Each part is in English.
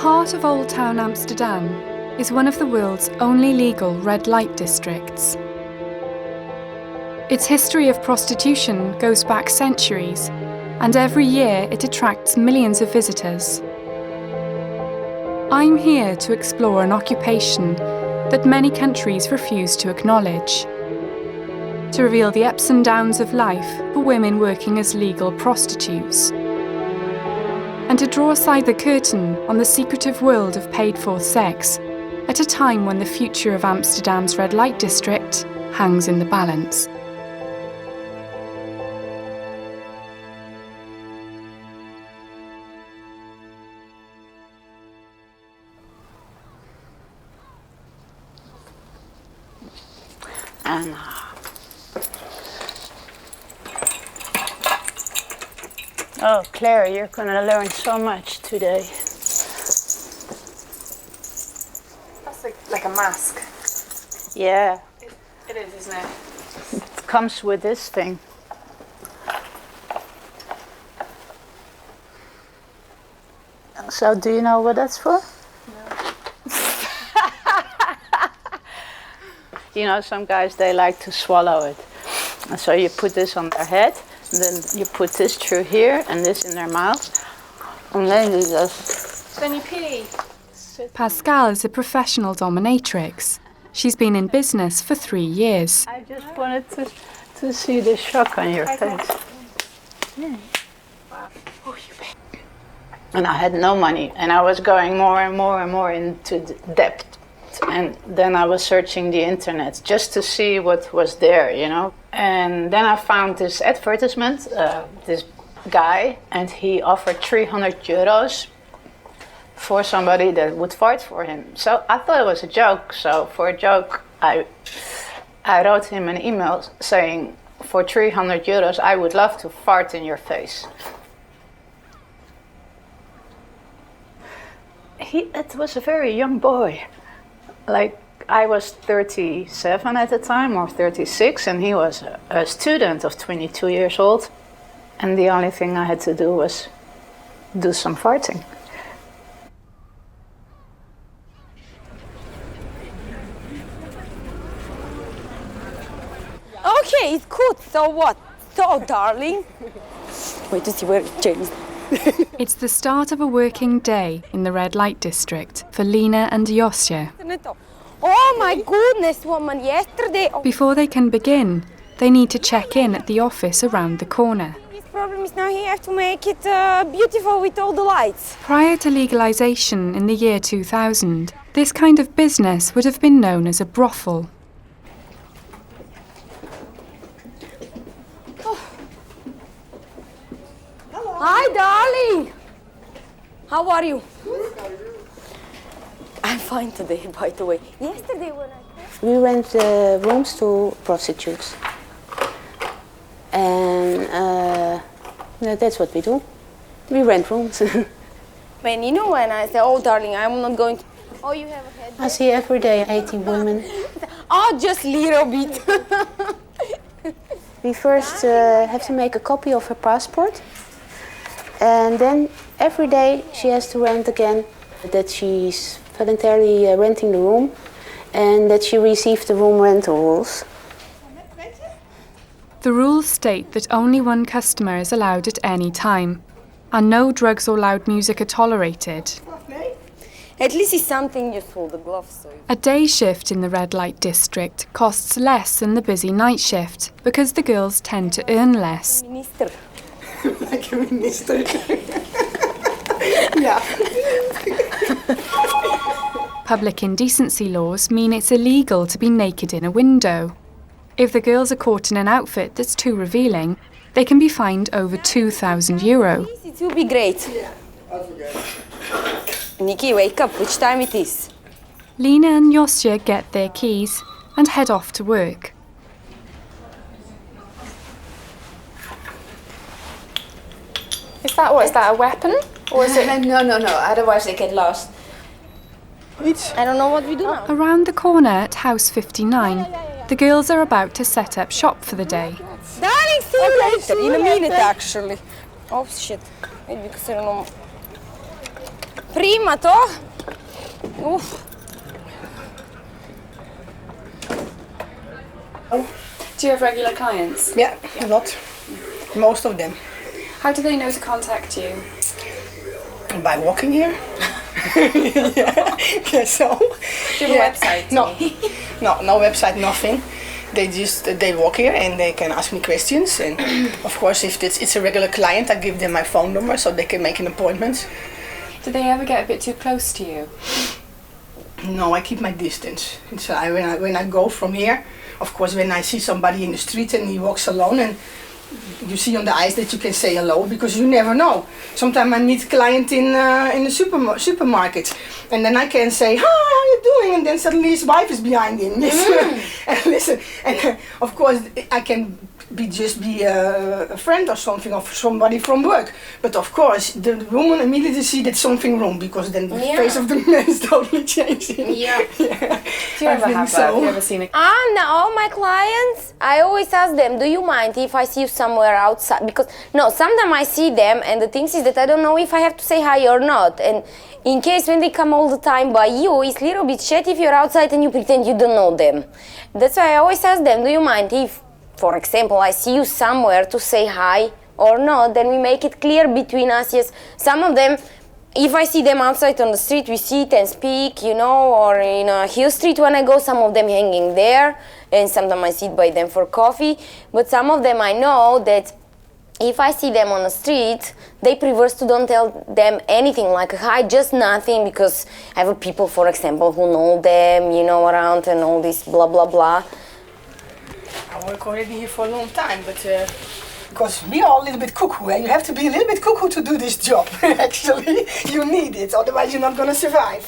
heart of Old Town Amsterdam is one of the world's only legal red light districts. Its history of prostitution goes back centuries, and every year it attracts millions of visitors. I'm here to explore an occupation that many countries refuse to acknowledge, to reveal the ups and downs of life for women working as legal prostitutes, and to draw aside the curtain on the secretive world of paid-for sex at a time when the future of Amsterdam's Red Light District hangs in the balance. And oh, Claire, you're going to learn so much today. That's like a mask. Yeah. It is, isn't it? It comes with this thing. So, do you know what that's for? You know, some guys, they like to swallow it. And so you put this on their head, and then you put this through here and this in their mouth. And then you just... Then you pee. Pascal is a professional dominatrix. She's been in business for 3 years. I just wanted to see the shock on your face. Yeah. And I had no money, and I was going more and more and more into debt. And then I was searching the internet just to see what was there, you know. And then I found this advertisement, this guy, and he offered 300 euros for somebody that would fight for him. So I thought it was a joke. So for a joke, I wrote him an email saying, for 300 euros, I would love to fart in your face. It was a very young boy. Like, I was 37 at the time, or 36, and he was a student of 22 years old. And the only thing I had to do was do some farting. Okay, it's good. So what? So, darling. Wait to see where it changes. It's the start of a working day in the Red Light District for Lena and Josje. Oh my goodness, woman, yesterday... Before they can begin, they need to check in at the office around the corner. This problem is now you have to make it beautiful with all the lights. Prior to legalisation in the year 2000, this kind of business would have been known as a brothel. Hi, darling. How are you? I'm fine today, by the way. Yesterday when I... We rent rooms to prostitutes. And that's what we do. We rent rooms. When you know when I say, oh, darling, I'm not going to... Oh, you have a head. I see every day 80 women. Oh, just a little bit. We first have to make a copy of her passport. And then every day she has to rent again that she's voluntarily renting the room and that she received the room rental rules. The rules state that only one customer is allowed at any time, and no drugs or loud music are tolerated. At least it's something useful, the gloves. So. A day shift in the Red Light District costs less than the busy night shift because the girls tend to earn less. Minister. Like a minister. Yeah. Public indecency laws mean it's illegal to be naked in a window. If the girls are caught in an outfit that's too revealing, they can be fined over €2,000. It will be great. Yeah, I forget. Nikki, wake up. Which time it is? Lena and Josje get their keys and head off to work. Is that a weapon? Or is it... No, otherwise they get lost. I don't know what we do now. Around the corner at House 59, the girls are about to set up shop for the day. Darling, see you later. In a minute, actually. Oh, shit. Maybe because I don't know. Prima to? Oof. Do you have regular clients? Yeah, a lot. Most of them. How do they know to contact you? By walking here. Yeah, so. Do you have a website? No website, nothing. They walk here and they can ask me questions, and of course if it's a regular client, I give them my phone number so they can make an appointment. Do they ever get a bit too close to you? No, I keep my distance. When I go from here, of course when I see somebody in the street and he walks alone, and you see on the eyes that you can say hello, because you never know. Sometimes I meet a client in the supermarket, and then I can say, "Hi, how are you doing?" And then suddenly his wife is behind him. And listen, and of course I can be a friend or something of somebody from work. But of course the woman immediately see that something wrong, because then the face of the man is totally changing. Yeah. Do you ever have that? Have you ever seen a... All my clients, I always ask them, do you mind if I see you somewhere outside? Because, no, sometimes I see them and the thing is that I don't know if I have to say hi or not. And in case when they come all the time by you, it's a little bit shit if you're outside and you pretend you don't know them. That's why I always ask them, do you mind if, for example, I see you somewhere to say hi or not, then we make it clear between us. Yes, some of them, if I see them outside on the street, we sit and speak, you know, or in a hill street when I go, some of them hanging there, and sometimes I sit by them for coffee. But some of them I know that if I see them on the street, they prefer to don't tell them anything like hi, just nothing, because I have people, for example, who know them, you know, around and all this blah, blah, blah. I work already here for a long time, but because we are a little bit cuckoo, you have to be a little bit cuckoo to do this job. Actually, you need it, otherwise you're not going to survive.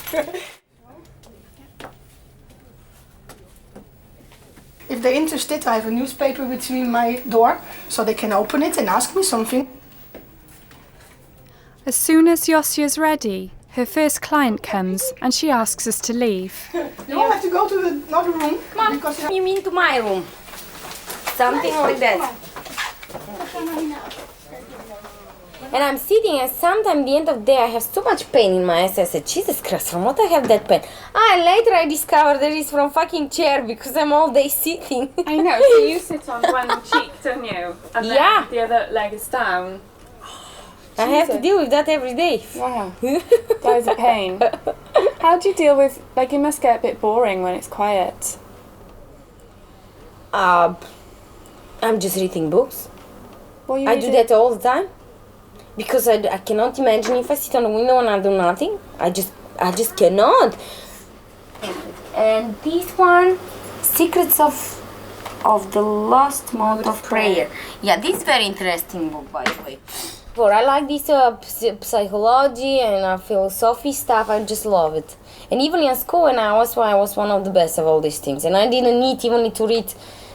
If they're interested, I have a newspaper between my door, so they can open it and ask me something. As soon as Josia's ready, her first client comes and she asks us to leave. You all have to go to another room. Come on, because you mean to my room? Something like that. And I'm sitting, and sometimes at the end of the day I have so much pain in my ass. I said, Jesus Christ, from what I have that pain? And later I discovered that it's from fucking chair, because I'm all day sitting. I know, so you sit on one cheek, don't you? And then the other leg is down. I have to deal with that every day. Wow, that is a pain. How do you deal with, like, it must get a bit boring when it's quiet. I'm just reading books. What I do that all the time. Because I cannot imagine if I sit on the window and I do nothing. I just cannot. And this one, Secrets of the Lost Mode of Prayer. Yeah, this is very interesting book, by the way. But I like this psychology and philosophy stuff. I just love it. And even in school, when I was one of the best of all these things. And I didn't need even to read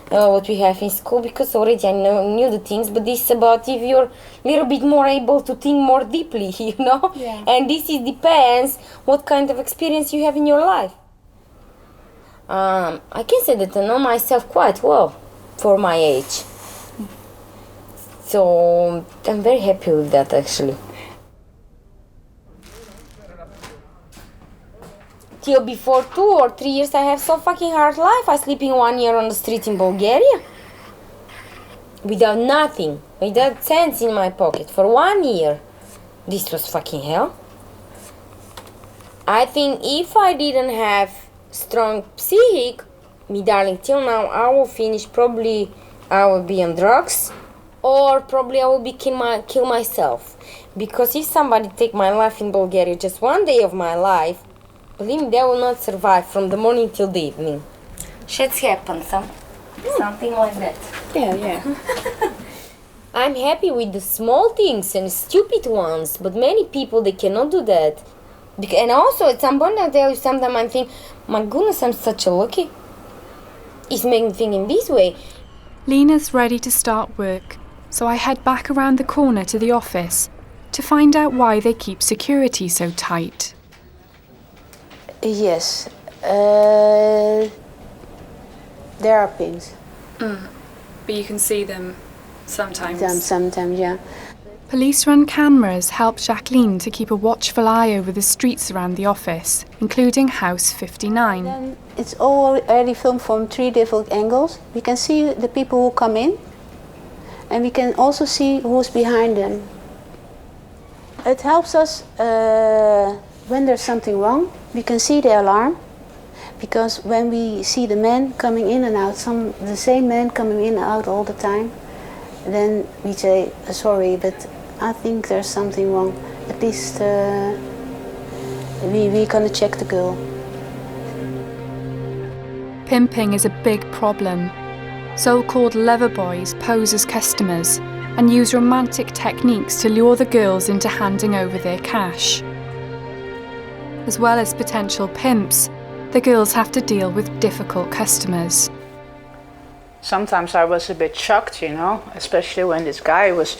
what we have in school, because already I knew the things, but this is about if you're a little bit more able to think more deeply, you know? Yeah. And this depends what kind of experience you have in your life. I can say that I know myself quite well for my age. So I'm very happy with that, actually. Till before 2 or 3 years I have so fucking hard life. I sleeping 1 year on the street in Bulgaria. Without nothing. Without cents in my pocket. For 1 year. This was fucking hell. I think if I didn't have strong psychic, me darling, till now I will finish, probably I will be on drugs. Or probably I will be kill myself. Because if somebody take my life in Bulgaria, just 1 day of my life, believe me, they will not survive from the morning till the evening. Shit's happens, huh? Something like that. Yeah. I'm happy with the small things and stupid ones, but many people, they cannot do that. And also, at some point I tell you, sometimes I think, my goodness, I'm such a lucky. It's making me think in this way. Lena's ready to start work, so I head back around the corner to the office to find out why they keep security so tight. Yes, there are pins. But you can see them sometimes. Sometimes, yeah. Police-run cameras help Jacqueline to keep a watchful eye over the streets around the office, including House 59. Then it's already filmed from 3 different angles. We can see the people who come in, and we can also see who's behind them. It helps us when there's something wrong. We can see the alarm, because when we see the men coming in and out, the same men coming in and out all the time, then we say, sorry, but I think there's something wrong. At least we're gonna check the girl. Pimping is a big problem. So-called lover boys pose as customers and use romantic techniques to lure the girls into handing over their cash. As well as potential pimps, the girls have to deal with difficult customers. Sometimes I was a bit shocked, especially when this guy was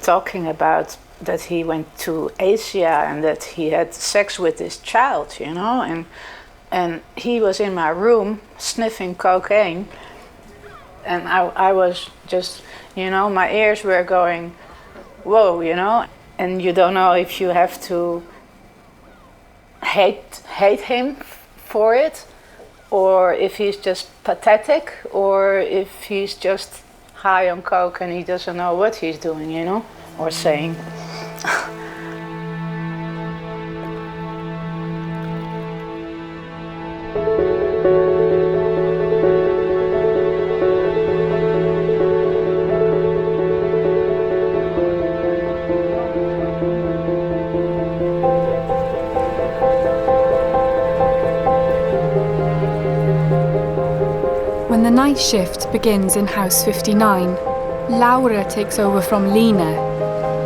talking about that he went to Asia and that he had sex with this child, and he was in my room sniffing cocaine, and I was just, my ears were going, whoa, and you don't know if you have to hate him for it, or if he's just pathetic, or if he's just high on coke and he doesn't know what he's doing, or saying. When the night shift begins in House 59, Laura takes over from Lena.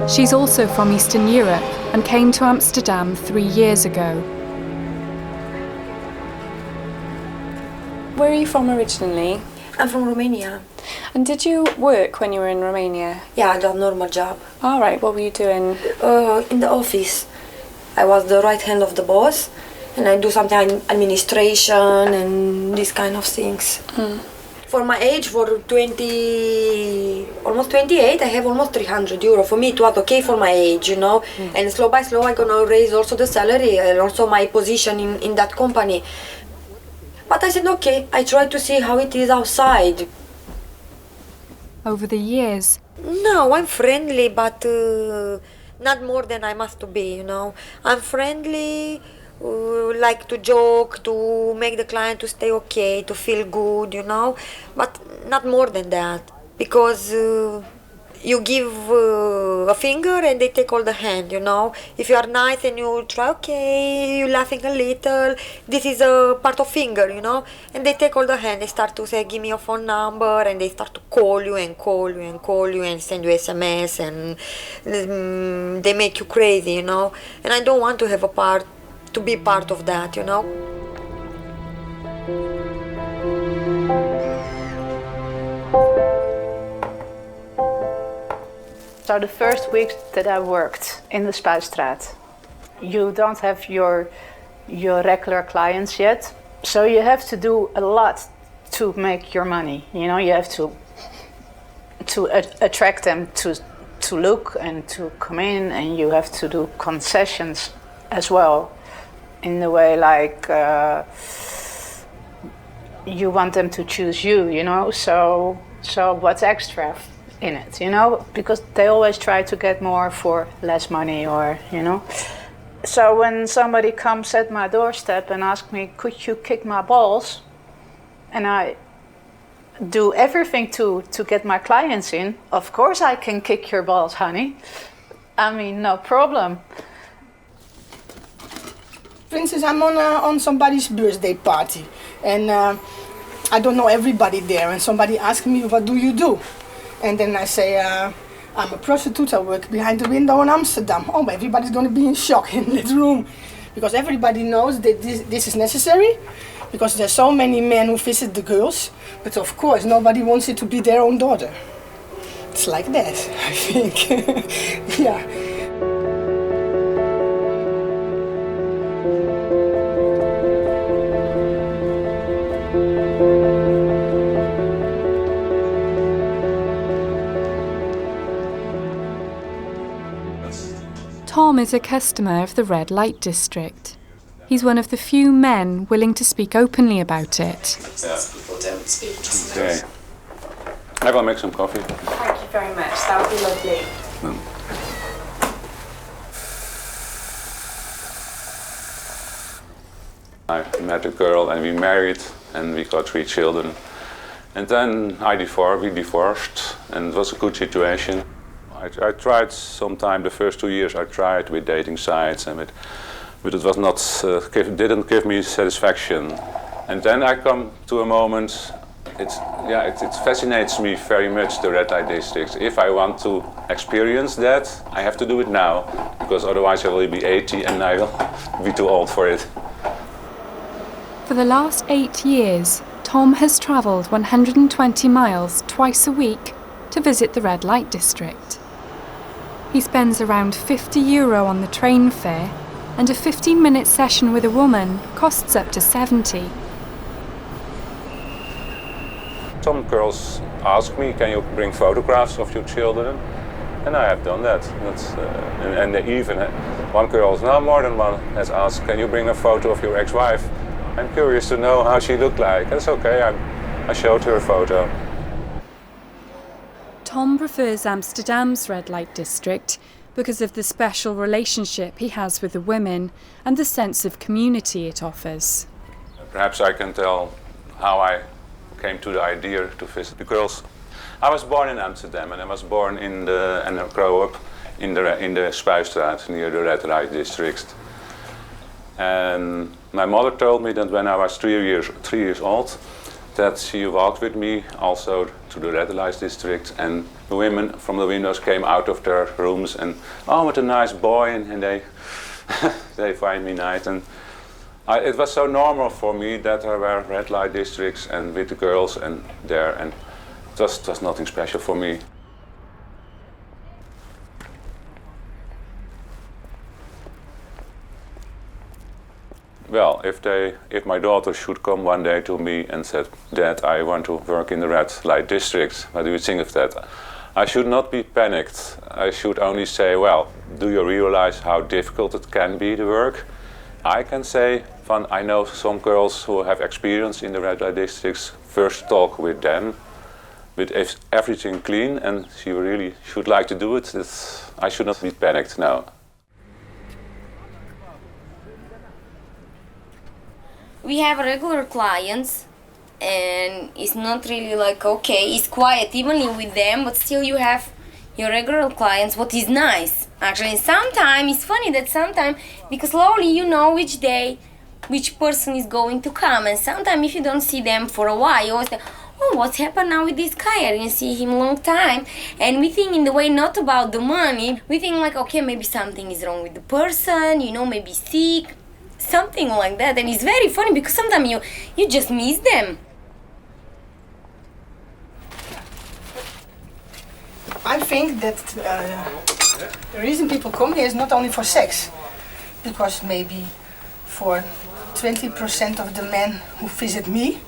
She's also from Eastern Europe and came to Amsterdam 3 years ago. Where are you from originally? I'm from Romania. And did you work when you were in Romania? Yeah, I got a normal job. All right, what were you doing? In the office. I was the right hand of the boss, and I do sometimes administration and these kind of things. For my age, for almost 28, I have almost 300 euro. For me, it was okay for my age, And slow by slow, I'm gonna raise also the salary and also my position in that company. But I said, okay, I try to see how it is outside. Over the years, No, I'm friendly, but not more than I must to be, I'm friendly, like to joke, to make the client to stay okay, to feel good, but not more than that, because you give a finger and they take all the hand, If you are nice and you try, okay, you laughing a little, this is a part of finger, and they take all the hand, they start to say, give me your phone number, and they start to call you and call you and call you and send you SMS, and they make you crazy, and I don't want to be part of that, So the first week that I worked in the Spuistraat, you don't have your regular clients yet, so you have to do a lot to make your money. You have to attract them to look and to come in, and you have to do concessions as well, in the way like you want them to choose you. So what's extra in it, because they always try to get more for less money, or So when somebody comes at my doorstep and asks me, could you kick my balls, and I do everything to get my clients in, of course I can kick your balls, honey. I mean, no problem. For instance, I'm on somebody's birthday party, and I don't know everybody there, and somebody asks me, what do you do? And then I say, I'm a prostitute, I work behind the window in Amsterdam. Oh, everybody's going to be in shock in that room, because everybody knows that this is necessary, because there's so many men who visit the girls, but of course nobody wants it to be their own daughter. It's like that, I think. Yeah. Tom is a customer of the Red-Light District. He's one of the few men willing to speak openly about it. People don't speak. Okay. I will make some coffee. Thank you very much. That would be lovely. I met a girl and we married and we got 3 children. And then we divorced and it was a good situation. I tried sometime, the first 2 years I tried with dating sites, but it was not, didn't give me satisfaction. And then I come to a moment, it fascinates me very much, the red light districts. If I want to experience that, I have to do it now, because otherwise I will be 80 and I will be too old for it. For the last 8 years, Tom has travelled 120 miles twice a week to visit the Red Light District. He spends around €50 on the train fare, and a 15-minute session with a woman costs up to 70. Some girls ask me, can you bring photographs of your children? And I have done that. And they even, one girl, no more than one, has asked, can you bring a photo of your ex-wife? I'm curious to know how she looked like. That's okay, I showed her a photo. Tom prefers Amsterdam's Red Light District because of the special relationship he has with the women and the sense of community it offers. Perhaps I can tell how I came to the idea to visit the girls. I was born in Amsterdam and I was born and I grew up in the Spuistraat near the Red Light District. And my mother told me that when I was 3 years old, that she walked with me also to the Red Light District, and the women from the windows came out of their rooms and, oh, what a nice boy, and they they find me nice. And it was so normal for me that there were Red Light Districts and with the girls and there, and it was nothing special for me. Well, if my daughter should come one day to me and said, Dad, I want to work in the Red Light District, what do you think of that? I should not be panicked. I should only say, well, do you realize how difficult it can be, the work? I can say, I know some girls who have experience in the Red Light Districts, first talk with them, with everything clean, and she really should like to do it. I should not be panicked now. We have regular clients, and it's not really like, okay, it's quiet evenly with them, but still you have your regular clients, what is nice. Actually, sometimes it's funny that sometimes, because slowly you know which day, which person is going to come, and sometimes if you don't see them for a while, you always think, oh, what's happened now with this guy? I didn't see him a long time. And we think in the way not about the money, we think like, okay, maybe something is wrong with the person, maybe sick. Something like that, and it's very funny because sometimes you just miss them. I think that the reason people come here is not only for sex, because maybe for 20% of the men who visit me,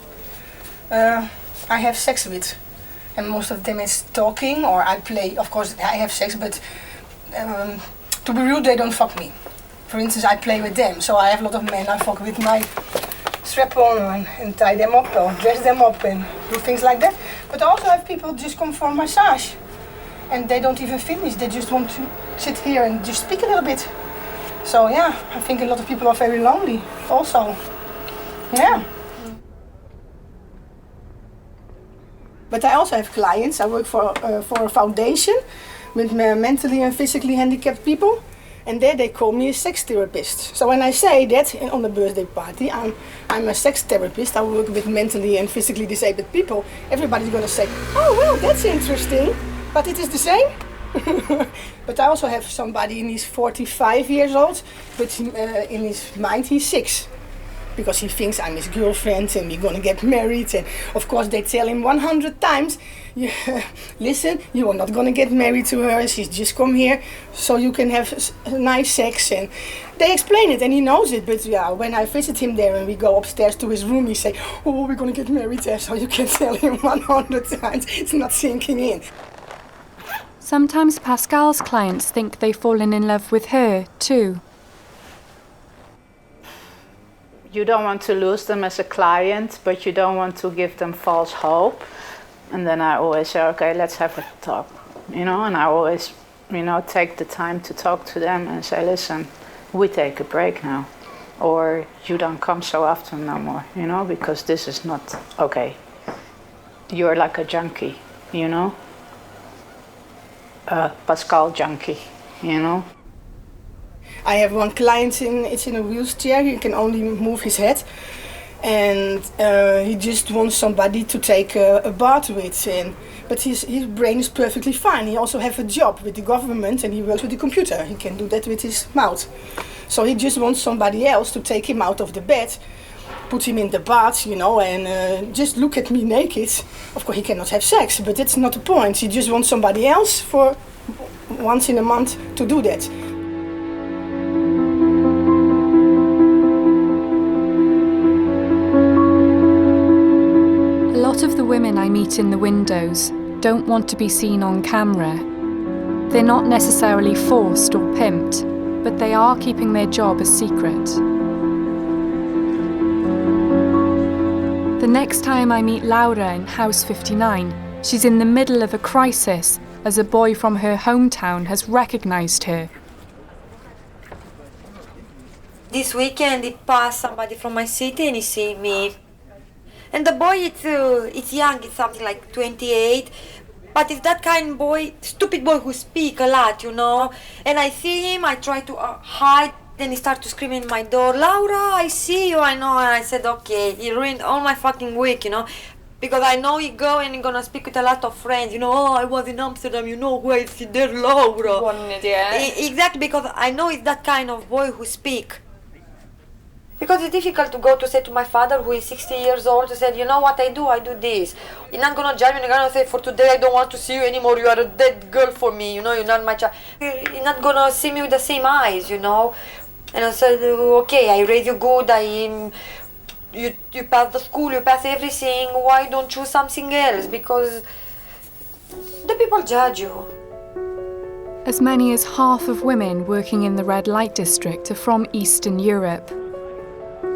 I have sex with, and most of them is talking or I play. Of course, I have sex, but to be rude, they don't fuck me. For instance, I play with them, so I have a lot of men I fuck with my strap-on and tie them up or dress them up and do things like that. But I also have people just come for a massage and they don't even finish, they just want to sit here and just speak a little bit. So yeah, I think a lot of people are very lonely also. Yeah. But I also have clients. I work for a foundation with mentally and physically handicapped people. And there they call me a sex therapist. So when I say that on the birthday party, I'm a sex therapist, I work with mentally and physically disabled people, everybody's going to say, oh, well, that's interesting, but it is the same. But I also have somebody and he's 45 years old, but in his mind he's 6. Because he thinks I'm his girlfriend and we're going to get married. And of course they tell him 100 times, listen, you are not going to get married to her. She's just come here so you can have nice sex. And they explain it and he knows it. But yeah, when I visit him there and we go upstairs to his room, he say, oh, we're going to get married there. So you can tell him 100 times. It's not sinking in. Sometimes Pascal's clients think they've fallen in love with her too. You don't want to lose them as a client, but you don't want to give them false hope. And then I always say, okay, let's have a talk, and I always, take the time to talk to them and say, listen, we take a break now, or you don't come so often no more, because this is not okay. You're like a junkie, a Pascal junkie, I have one client it's in a wheelchair. He can only move his head, and he just wants somebody to take a bath with. But his brain is perfectly fine. He also has a job with the government, and he works with the computer. He can do that with his mouth. So he just wants somebody else to take him out of the bed, put him in the bath, and just look at me naked. Of course, he cannot have sex, but that's not the point. He just wants somebody else for once in a month to do that. A lot of the women I meet in the windows don't want to be seen on camera. They're not necessarily forced or pimped, but they are keeping their job a secret. The next time I meet Laura in House 59, she's in the middle of a crisis as a boy from her hometown has recognised her. This weekend he passed somebody from my city and he see me. And the boy, it's young, it's something like 28, but it's that kind of boy, stupid boy who speak a lot, And I see him, I try to hide, then he starts to scream in my door, Laura, I see you, I know. And I said, okay, he ruined all my fucking week, Because I know he go and he gonna speak with a lot of friends, oh, I was in Amsterdam, who I see there, Laura. What an idiot. Exactly, because I know it's that kind of boy who speak. Because it's difficult to go to say to my father, who is 60 years old, to say, what I do this. You're not gonna judge me, you're gonna say, for today I don't want to see you anymore, you are a dead girl for me, you're not my child. You're not gonna see me with the same eyes, And I said, okay, I raise you good, you pass the school, you pass everything, why don't choose something else? Because the people judge you. As many as half of women working in the Red-Light District are from Eastern Europe.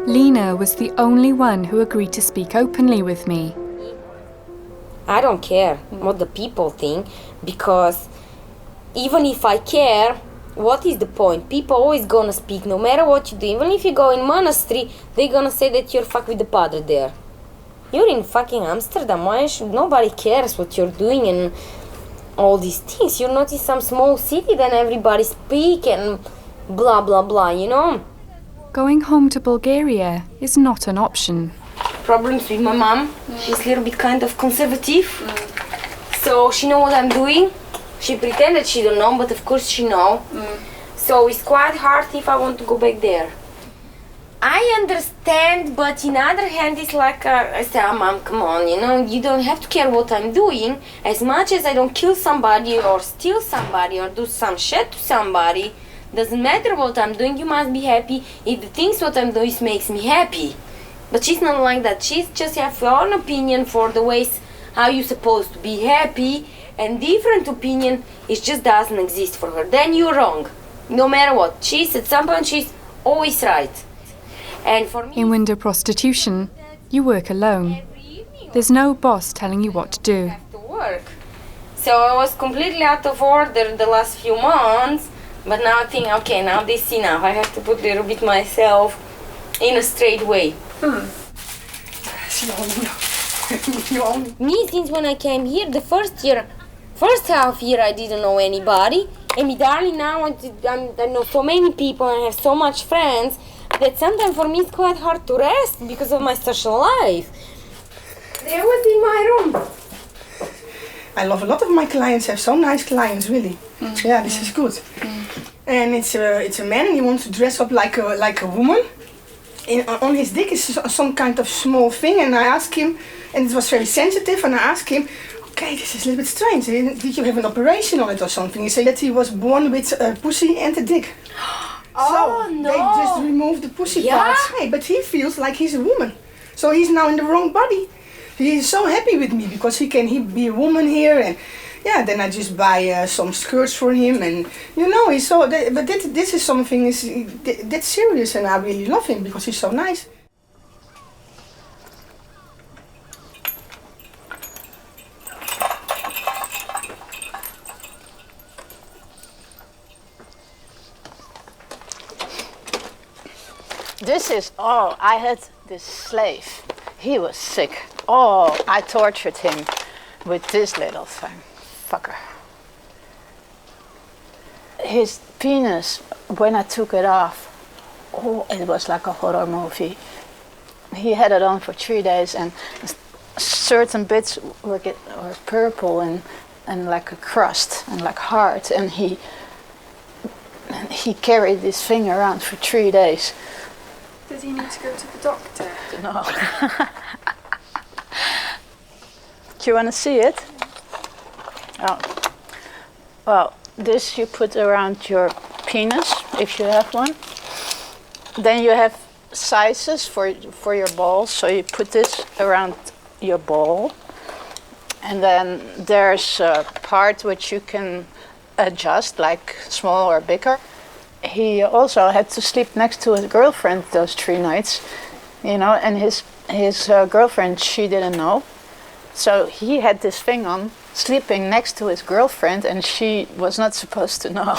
Lena was the only one who agreed to speak openly with me. I don't care what the people think, because even if I care, what is the point? People always gonna speak no matter what you do. Even if you go in monastery, they're gonna say that you're fuck with the padre there. You're in fucking Amsterdam, why should nobody cares what you're doing and all these things? You're not in some small city, then everybody speak and blah blah blah, Going home to Bulgaria is not an option. Problems with my mom. She's a little bit kind of conservative. So she know what I'm doing. She pretended she don't know, but of course she know. So it's quite hard if I want to go back there. I understand, but in other hand, it's like I say, Mom, come on, you don't have to care what I'm doing. As much as I don't kill somebody or steal somebody or do some shit to somebody, doesn't matter what I'm doing, you must be happy if the things what I'm doing makes me happy. But she's not like that. She's just have her own opinion for the ways how you're supposed to be happy, and different opinion, it just doesn't exist for her. Then you're wrong. No matter what. She's at some point, she's always right. And for me, in window prostitution, you work alone. There's no boss telling you what to do. have to work. So I was completely out of order the last few months, but now I think, okay, now this is enough. I have to put a little bit myself in a straight way. Me, since when I came here, the first half year I didn't know anybody. And me, darling, now I know so many people and I have so much friends that sometimes for me it's quite hard to rest because of my social life. There was in my room. I love a lot of my clients, have so nice clients, really. Yeah, this is good. And it's a man and he wants to dress up like a woman. On his dick is some kind of small thing, and I asked him, and it was very sensitive, and I asked him, okay, this is a little bit strange, did you have an operation on it or something? He said that he was born with a pussy and a dick. Oh, so no. they just removed the pussy parts. Hey, but he feels like he's a woman. So he's now in the wrong body. He is so happy with me because he can be a woman here, and yeah, then I just buy some skirts for him, and you know, he's so. But this is something that's serious, and I really love him because he's so nice. This is, oh, I had this slave. He was sick. Oh, I tortured him with this little thing. Fucker. His penis, when I took it off, oh, it was like a horror movie. He had it on for 3 days, and certain bits were purple and like a crust and like hard, and he carried this thing around for 3 days. Did he need to go to the doctor? No. Do you want to see it? Oh. Well, this you put around your penis, if you have one. Then you have sizes for your balls, so you put this around your ball. And then there's a part which you can adjust, like small or bigger. He also had to sleep next to his girlfriend those 3 nights, you know, and his girlfriend, she didn't know. So he had this thing on, sleeping next to his girlfriend, and she was not supposed to know.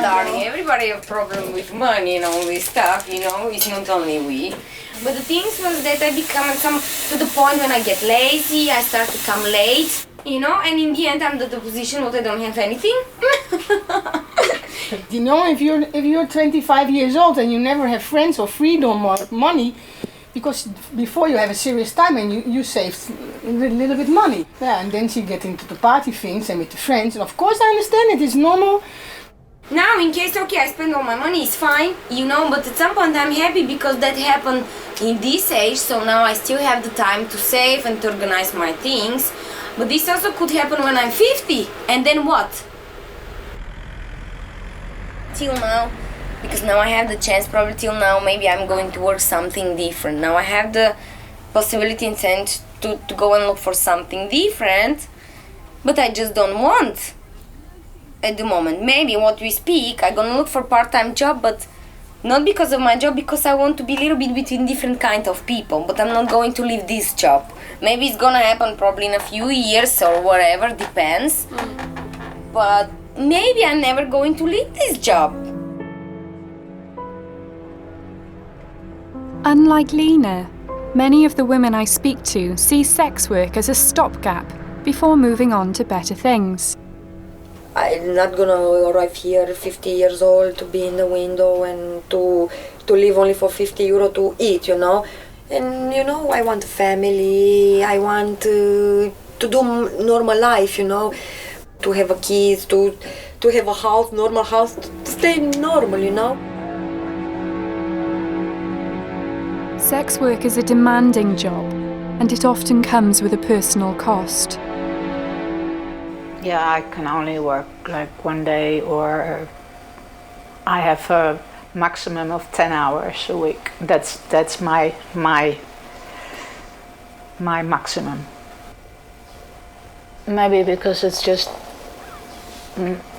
Darling, everybody have problem with money and all this stuff, you know, it's not only we. But the things was that I come to the point when I get lazy, I start to come late, you know, and in the end I'm at the position that I don't have anything. You know, if you're 25 years old and you never have friends or freedom or money, because before you have a serious time and you saved a little bit money. Yeah, and then you get into the party things and with the friends, and of course I understand it, it's normal. Now, in case, okay, I spend all my money, it's fine, you know, but at some point I'm happy because that happened in this age, so now I still have the time to save and to organize my things. But this also could happen when I'm 50, and then what? Till now, because now I have the chance, probably till now, maybe I'm going to work something different. Now I have the possibility and chance to go and look for something different, but I just don't want. At the moment, maybe what we speak, I'm gonna look for part-time job, but not because of my job, because I want to be a little bit between different kind of people, but I'm not going to leave this job. Maybe it's gonna happen probably in a few years or whatever, depends. But maybe I'm never going to leave this job. Unlike Lena, many of the women I speak to see sex work as a stopgap before moving on to better things. I'm not gonna arrive here 50 years old to be in the window and to live only for 50 euro to eat, you know. And you know, I want a family, I want to do normal life, you know, to have a kids, to have a house, normal house, to stay normal, you know. Sex work is a demanding job, and it often comes with a personal cost. Yeah, I can only work like 1 day, or I have a maximum of 10 hours a week. That's my maximum. Maybe because it's just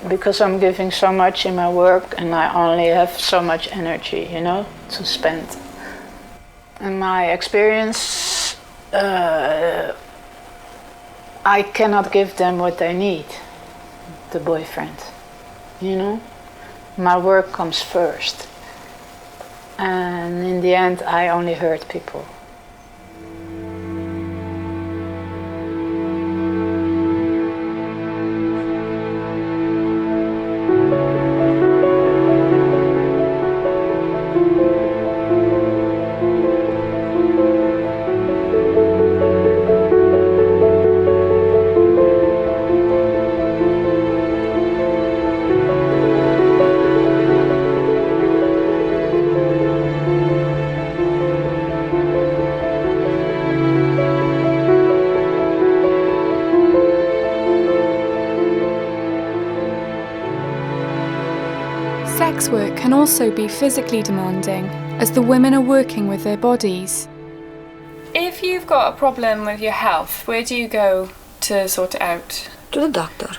because I'm giving so much in my work and I only have so much energy, you know, to spend. In my experience, I cannot give them what they need, the boyfriend, you know? My work comes first. And in the end, I only hurt people. Sex work can also be physically demanding, as the women are working with their bodies. If you've got a problem with your health, where do you go to sort it out? To the doctor.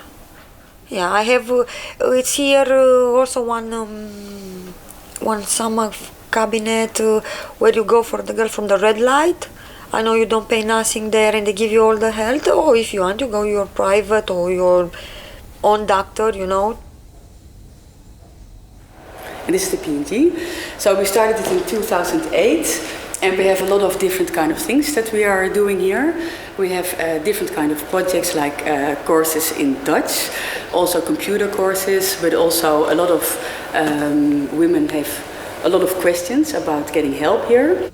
Yeah, I have. It's here also one summer cabinet where you go for the girl from the red light. I know you don't pay nothing there, and they give you all the health. Or if you want, you go your private or your own doctor. You know. And this is the P&G. So we started it in 2008, and we have a lot of different kind of things that we are doing here. We have different kind of projects like courses in Dutch, also computer courses, but also a lot of women have a lot of questions about getting help here.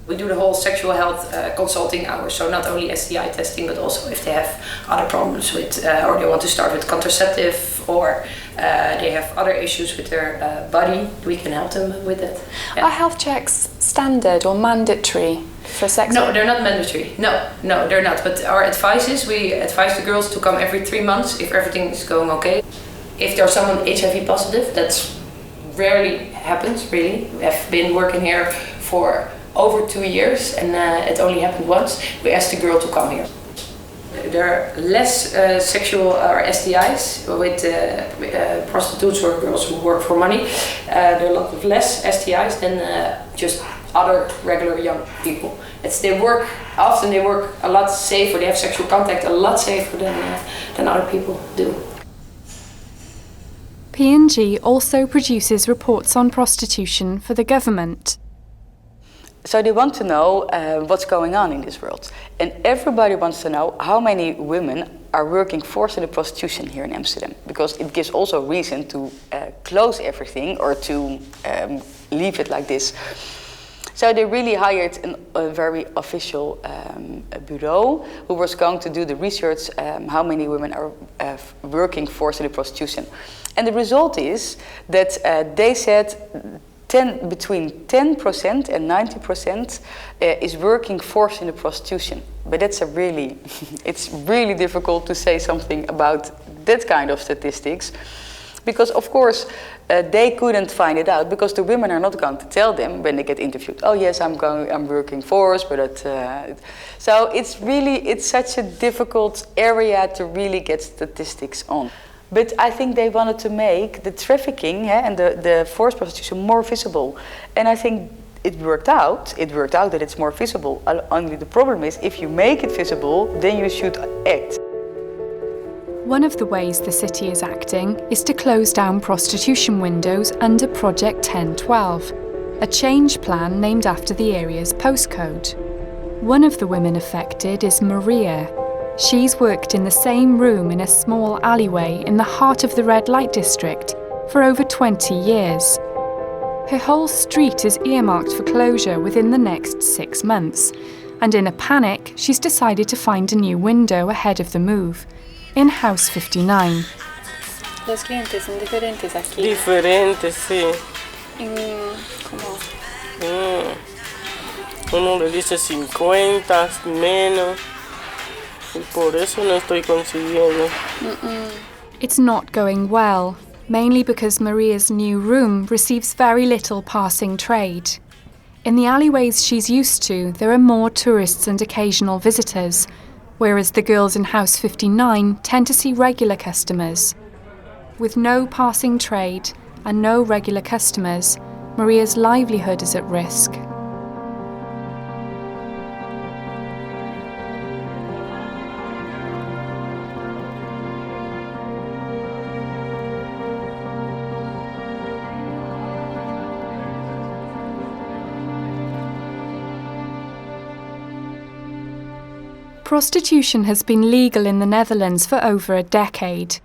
We do the whole sexual health consulting hours, so not only STI testing, but also if they have other problems with, or they want to start with contraceptive, or they have other issues with their body, we can help them with it. Yeah. Are health checks standard or mandatory for sex? No, they're not mandatory. No, they're not. But our advice is, we advise the girls to come every 3 months if everything is going okay. If there's someone HIV positive, that's rarely happens, really. We have been working here for over 2 years, and it only happened once. We asked the girl to come here. There are less sexual or STIs with prostitutes or girls who work for money. There are a lot of less STIs than just other regular young people. They work a lot safer. They have sexual contact a lot safer than other people do. P&G also produces reports on prostitution for the government. So they want to know what's going on in this world. And everybody wants to know how many women are working forcibly prostitution here in Amsterdam. Because it gives also reason to close everything or to leave it like this. So they really hired a very official bureau who was going to do the research how many women are working forcibly prostitution. And the result is that they said between 10% and 90% is working forced in the prostitution. But that's it's really difficult to say something about that kind of statistics. Because of course, they couldn't find it out because the women are not going to tell them when they get interviewed, oh yes, I'm working forced, but so it's such a difficult area to really get statistics on. But I think they wanted to make the trafficking and the forced prostitution more visible. And I think it worked out. It worked out that it's more visible. Only the problem is, if you make it visible, then you should act. One of the ways the city is acting is to close down prostitution windows under Project 1012, a change plan named after the area's postcode. One of the women affected is Maria. She's worked in the same room in a small alleyway in the heart of the Red-Light District for over 20 years. Her whole street is earmarked for closure within the next 6 months, and in a panic, she's decided to find a new window ahead of the move, in House 59. Los clientes son diferentes aquí. Diferentes, sí. ¿Cómo? Uno le dice 50, menos. Y por eso no estoy consiguiendo. It's not going well, mainly because Maria's new room receives very little passing trade. In the alleyways she's used to, there are more tourists and occasional visitors, whereas the girls in House 59 tend to see regular customers. With no passing trade and no regular customers, Maria's livelihood is at risk. Prostitution has been legal in the Netherlands for over a decade,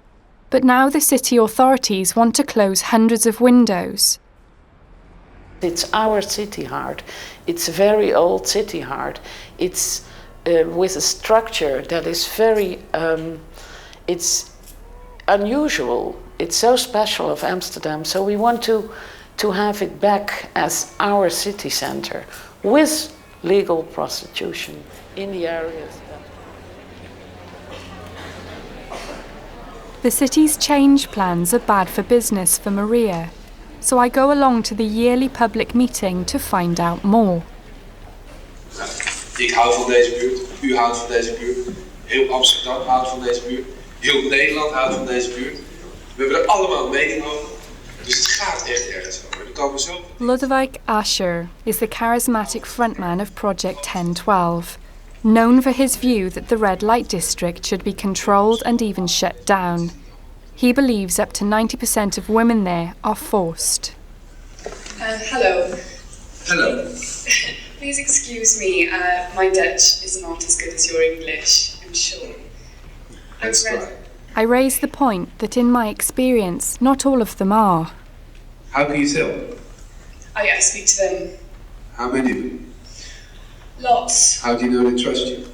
but now the city authorities want to close hundreds of windows. It's our city heart. It's a very old city heart. It's with a structure that is very, it's unusual. It's so special of Amsterdam, so we want to have it back as our city center with legal prostitution in the areas. The city's change plans are bad for business for Maria. so I go along to the yearly public meeting to find out more. Ik hou van deze buurt, u houdt van deze buurt, heel Amsterdam houdt van deze buurt, heel Nederland houdt van deze buurt. We hebben er allemaal een mening over, dus het gaat echt ergens over. Er komen zo... Ludwig Ascher is the charismatic frontman of Project 1012, known for his view that the Red Light District should be controlled and even shut down. He believes up to 90% of women there are forced. Hello. Hello. Please excuse me, my Dutch is not as good as your English, I'm sure. Let's try. I raise the point that in my experience, not all of them are. How can you tell? I speak to them. How many of them? Lots, How do you know they trust you?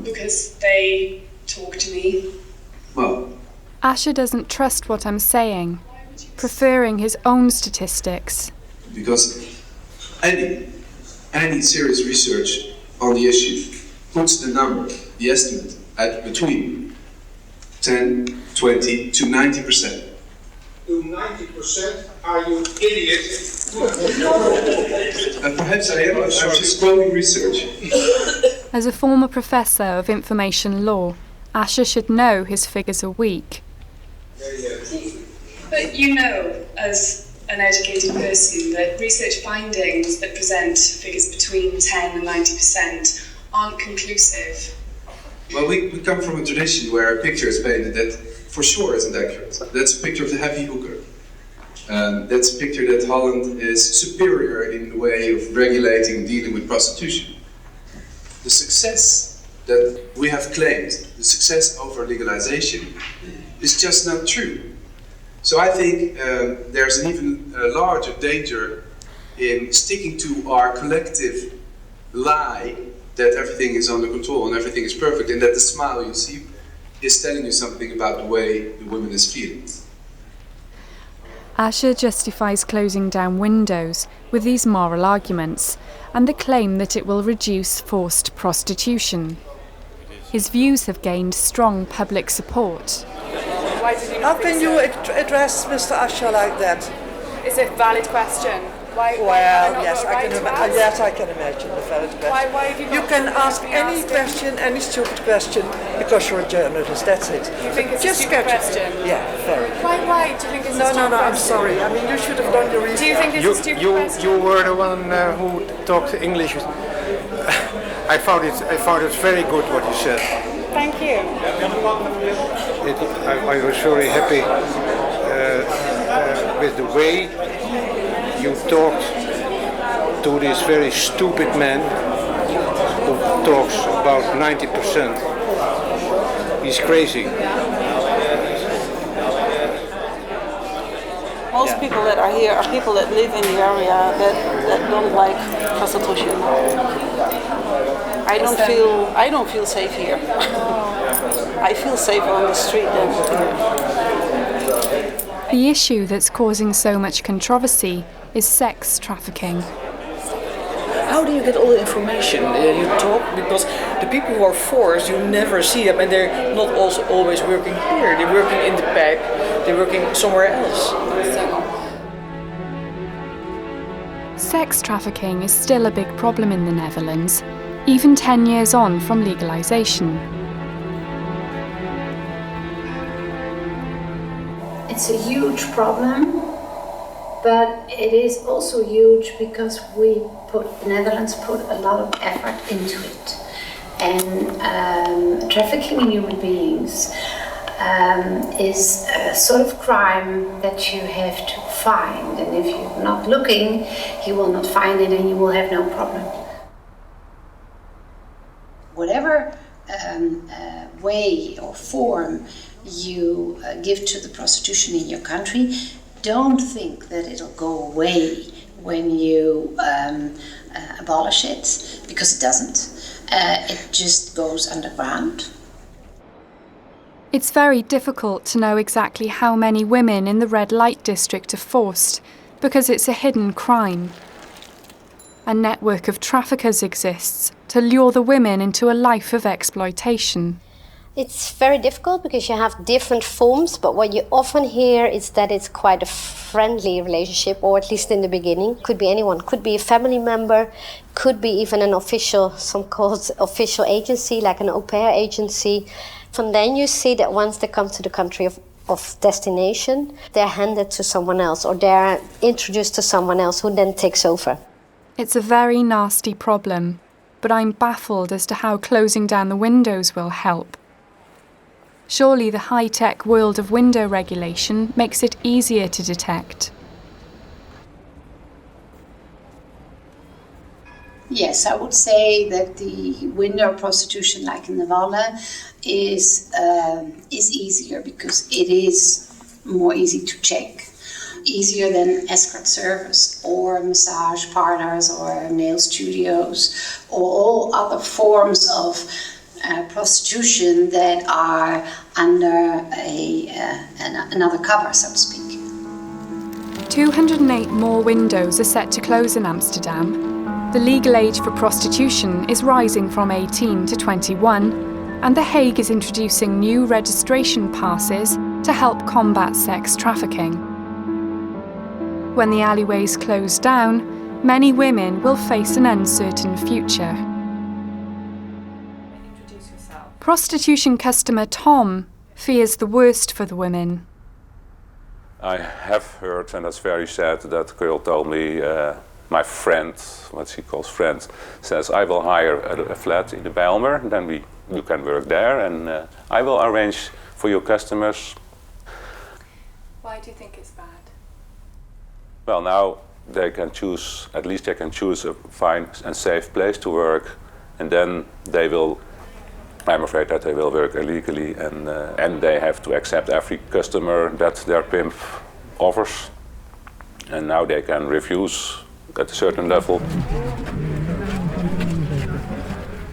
because they talk to me. Well, Asher doesn't trust what I'm saying, preferring his own statistics. because any serious research on the issue puts the number, the estimate, at between 10, 20 to 90%. To 90%, are you idiot? Perhaps I am, I'm just quoting research. As a former professor of information law, Asher should know his figures are weak. But you know, as an educated person, that research findings that present figures between 10 and 90% aren't conclusive. Well, we come from a tradition where a picture is painted that for sure isn't accurate. That's a picture of the heavy hooker. That's a picture that Holland is superior in the way of regulating and dealing with prostitution. The success that we have claimed, the success over legalization, is just not true. So I think there's an even larger danger in sticking to our collective lie that everything is under control and everything is perfect, and that the smile you see is telling you something about the way the woman is feeling. Asher justifies closing down windows with these moral arguments and the claim that it will reduce forced prostitution. His views have gained strong public support. How can you address Mr. Asher like that? It's a valid question. Why Yes, I can imagine the valid question. Why have you You can ask any question, any stupid question, because you're a journalist, that's it. You think it's Just a stupid sketch it. question? Yeah, very. Why do you think it's a stupid No, I'm question? sorry. I mean, you should have done your research. Do you think it's a stupid question? You were the one who talked English. I found it very good what you said. Thank you. I was very happy with the way you talked to this very stupid man who talks about 90%. He's crazy. Most people that are here are people that live in the area that don't like prostitution. I don't feel safe here. I feel safer on the street than here. The issue that's causing so much controversy is sex trafficking. How do you get all the information? You talk, because the people who are forced, you never see them, and they're not also always working here. They're working in the back, they're working somewhere else. Sex trafficking is still a big problem in the Netherlands, even 10 years on from legalization. It's a huge problem, but it is also huge because the Netherlands put a lot of effort into it. And trafficking in human beings is a sort of crime that you have to find. And if you're not looking, you will not find it and you will have no problem. Whatever way or form you give to the prostitution in your country, don't think that it'll go away when you abolish it, because it doesn't. It just goes underground. It's very difficult to know exactly how many women in the Red Light District are forced, because it's a hidden crime. A network of traffickers exists to lure the women into a life of exploitation. It's very difficult because you have different forms, but what you often hear is that it's quite a friendly relationship, or at least in the beginning. Could be anyone, could be a family member, could be even an official, some called official agency, like an au pair agency. From then you see that once they come to the country of destination, they're handed to someone else, or they're introduced to someone else who then takes over. It's a very nasty problem, but I'm baffled as to how closing down the windows will help. Surely the high-tech world of window regulation makes it easier to detect. Yes, I would say that the window prostitution, like in the Wallen, is easier because it is more easy to check. Easier than escort service or massage parlors or nail studios or all other forms of prostitution that are under another cover, so to speak. 208 more windows are set to close in Amsterdam. The legal age for prostitution is rising from 18 to 21, and The Hague is introducing new registration passes to help combat sex trafficking. When the alleyways close down, many women will face an uncertain future. Prostitution customer Tom fears the worst for the women. I have heard, and that's very sad, that girl told me, my friend, what she calls friend, says, I will hire a flat in the Bijlmer, then you can work there, and I will arrange for your customers. Why do you think it's bad? Well, now they can choose, at least they can choose a fine and safe place to work, and then they will, I'm afraid that they will work illegally, and they have to accept every customer that their pimp offers. And now they can refuse at a certain level.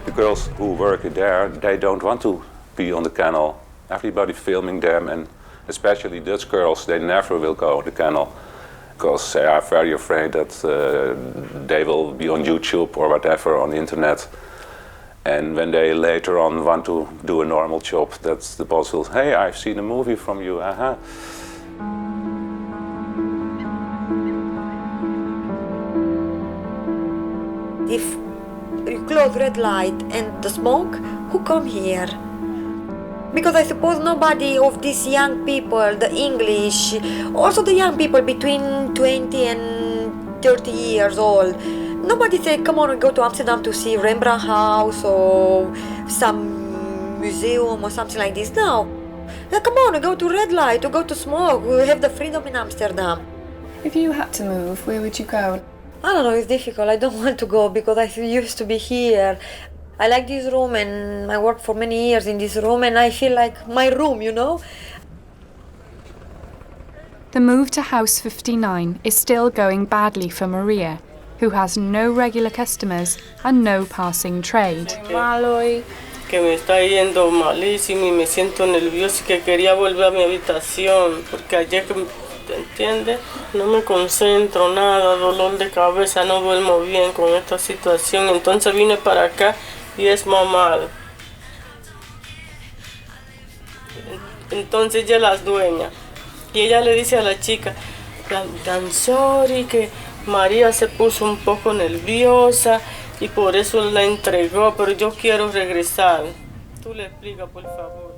The girls who work there, they don't want to be on the canal. Everybody filming them, and especially Dutch girls, they never will go on the canal because they are very afraid that they will be on YouTube or whatever on the internet. And when they later on want to do a normal job, that's the boss will say, hey, I've seen a movie from you, aha. If you close red light and the smoke, who come here? Because I suppose nobody of these young people, the English, also the young people between 20 and 30 years old, nobody say, come on, we go to Amsterdam to see Rembrandt House or some museum or something like this. No. Like, come on, we go to red light, we go to smoke, we have the freedom in Amsterdam. If you had to move, where would you go? I don't know, it's difficult. I don't want to go because I used to be here. I like this room and I worked for many years in this room and I feel like my room, you know? The move to House 59 is still going badly for Maria, who has no regular customers and no passing trade. Que me está yendo malísimo y me siento nerviosa y que quería volver a mi habitación porque ayer, ¿te entiendes? No me concentro nada, dolor de cabeza, no duermo bien con esta situación, entonces vine para acá y es mal. Entonces ella las dueña y ella le dice a la chica, I'm sorry, que María se puso un poco nerviosa y por eso la entregó, pero yo quiero regresar. Tú le explicas, por favor.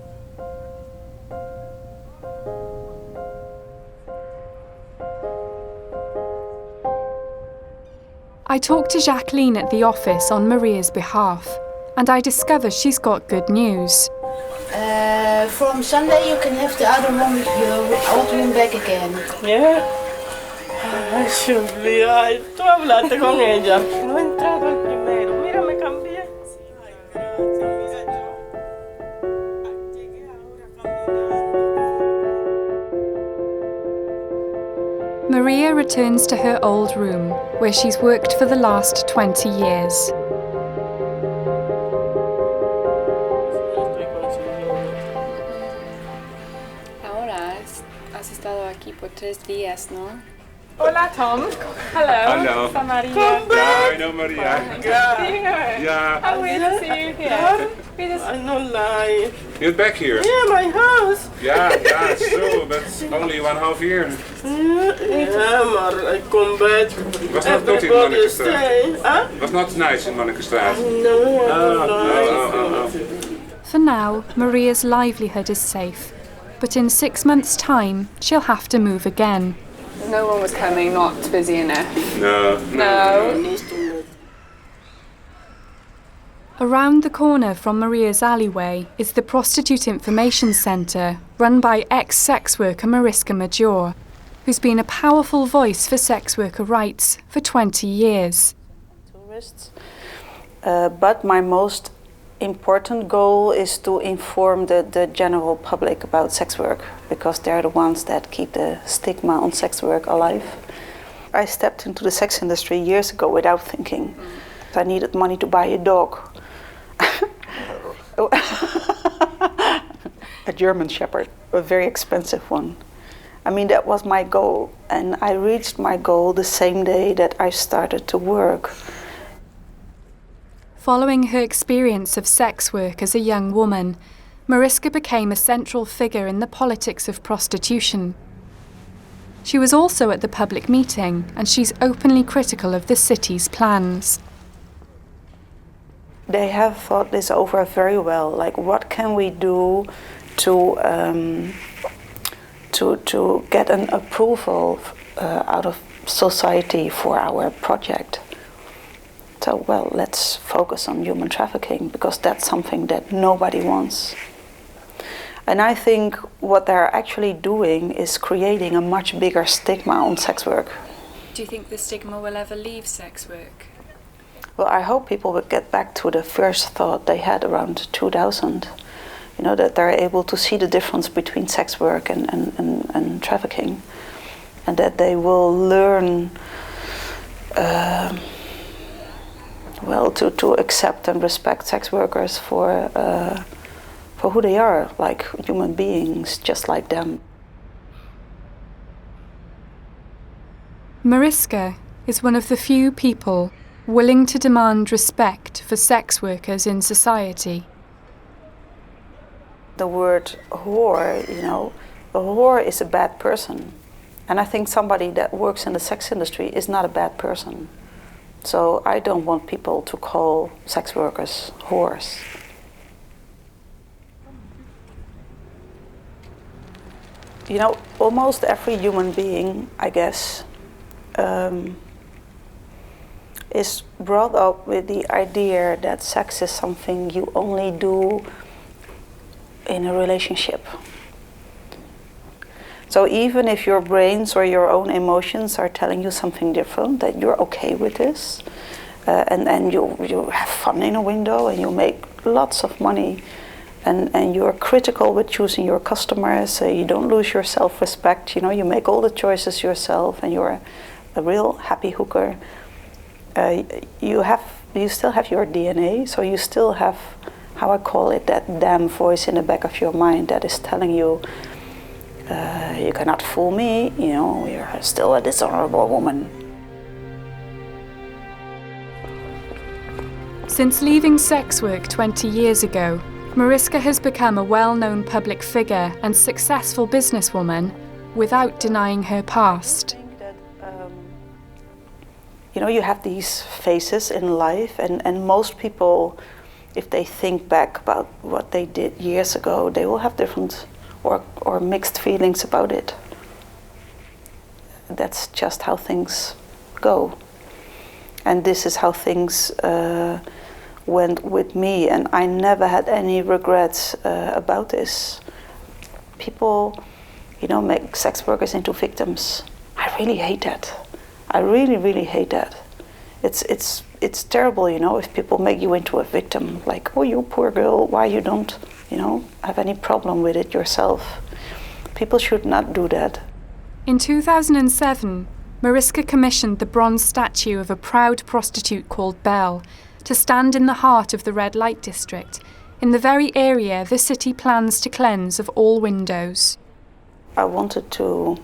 I talked to Jacqueline at the office on Maria's behalf, and I discover she's got good news. From Sunday you can have the other room, your old room back again. Yeah. Ay, Julia, tú hablaste con ella. No he entrado el primero. Mira, me cambié. Maria returns to her old room, where she's worked for the last 20 years. Ahora has estado aquí por 3 días, ¿no? Hola, Tom. Hello. Hello. I'm Maria. Yeah, I know Maria. Do you know her? Yeah. How weird to see you here. I don't lie. You're back here? Yeah, my house. Yeah, it's true, but only 1.5 year. Ja, maar ik kom back. Was not good in Monnikenstraat. Was not nice in Monnikenstraat. No. For now, Maria's livelihood is safe, but in 6 months' time, she'll have to move again. No one was coming, not busy enough. No. Around the corner from Maria's alleyway is the Prostitute Information Centre, run by ex-sex worker Mariska Major, who's been a powerful voice for sex worker rights for 20 years. But my most important goal is to inform the general public about sex work, because they're the ones that keep the stigma on sex work alive. I stepped into the sex industry years ago without thinking. I needed money to buy a dog. A German Shepherd, a very expensive one. I mean, that was my goal, and I reached my goal the same day that I started to work. Following her experience of sex work as a young woman, Mariska became a central figure in the politics of prostitution. She was also at the public meeting, and she's openly critical of the city's plans. They have thought this over very well. Like, what can we do to get an approval out of society for our project? So, well, let's focus on human trafficking, because that's something that nobody wants. And I think what they're actually doing is creating a much bigger stigma on sex work. Do you think the stigma will ever leave sex work? Well, I hope people will get back to the first thought they had around 2000. You know, that they're able to see the difference between sex work and trafficking. And that they will learn to accept and respect sex workers for who they are, like human beings, just like them. Mariska is one of the few people willing to demand respect for sex workers in society. The word whore, you know, a whore is a bad person. And I think somebody that works in the sex industry is not a bad person. So I don't want people to call sex workers whores. You know, almost every human being, I guess, is brought up with the idea that sex is something you only do in a relationship. So even if your brains or your own emotions are telling you something different, that you're okay with this, and you have fun in a window and you make lots of money, and you're critical with choosing your customers, so you don't lose your self-respect, you know, you make all the choices yourself and you're a real happy hooker. You still have your DNA, so you still have, how I call it, that damn voice in the back of your mind that is telling you, you cannot fool me, you know, you're still a dishonorable woman. Since leaving sex work 20 years ago, Mariska has become a well-known public figure and successful businesswoman without denying her past. You know, you have these phases in life, and most people, if they think back about what they did years ago, they will have different or mixed feelings about it. That's just how things go. And this is how things went with me, and I never had any regrets about this. People, you know, make sex workers into victims. I really hate that. I really, really hate that. It's terrible, you know, if people make you into a victim, like, oh, you poor girl, why you don't, you know, have any problem with it yourself. People should not do that. In 2007, Mariska commissioned the bronze statue of a proud prostitute called Belle to stand in the heart of the Red-Light District, in the very area the city plans to cleanse of all windows. I wanted to,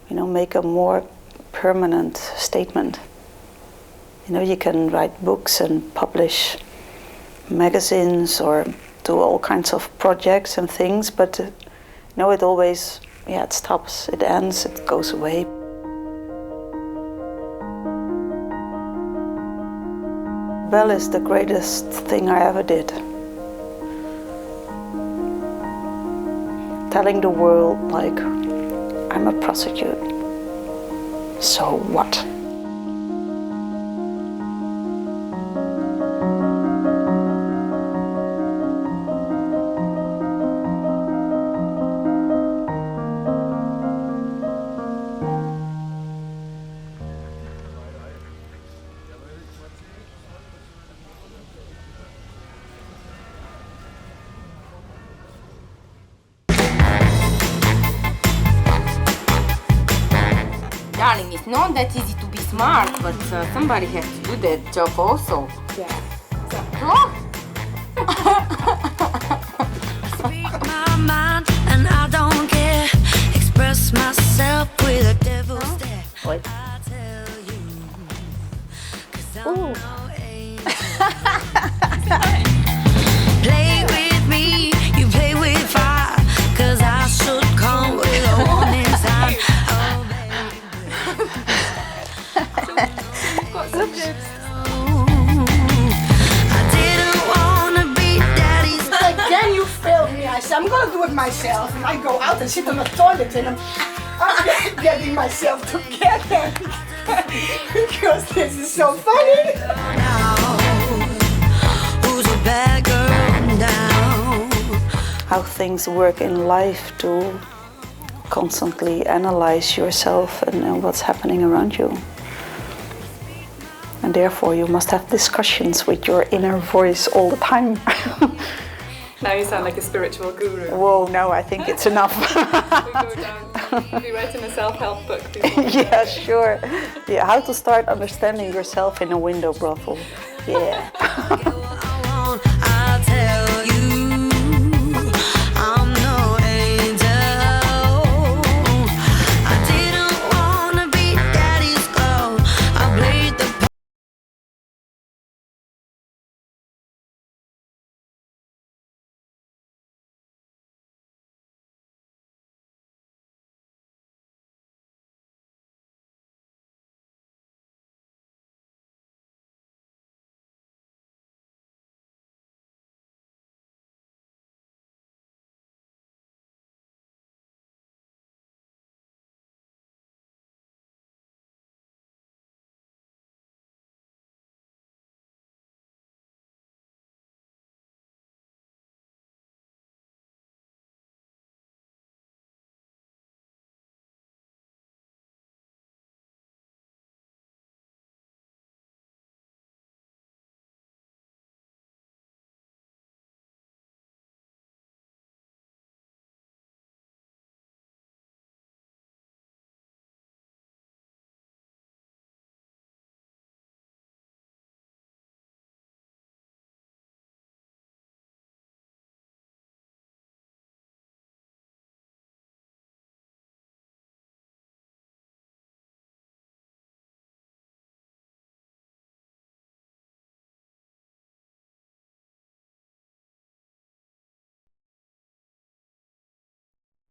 you know, make a more permanent statement. You know, you can write books and publish magazines or do all kinds of projects and things, but it always, it stops, it ends, it goes away. Bell is the greatest thing I ever did. Telling the world, like, I'm a prostitute. So what? Darling, it's not that easy to be smart, but somebody has to do that job also. Yeah. Oh. Speak my mind and I don't care. Express myself with a devil's stare. What? I tell you, 'cause I'm Ooh. no angel. Play with me, you play with fire, 'cause I should come with a warning sign. Oh, Got some tips. I didn't wanna be daddy's. Again, you failed me. I said, I'm gonna do it myself. And I go out and sit on the toilet and I'm getting myself together. Because this is so funny. Who's a bad girl now? How things work in life to constantly analyze yourself and what's happening around you. And therefore you must have discussions with your inner voice all the time. Now you sound like a spiritual guru. Whoa, no, I think it's enough. We go down. Be writing a self-help book. Yeah, sure. Yeah, how to start understanding yourself in a window brothel. Yeah.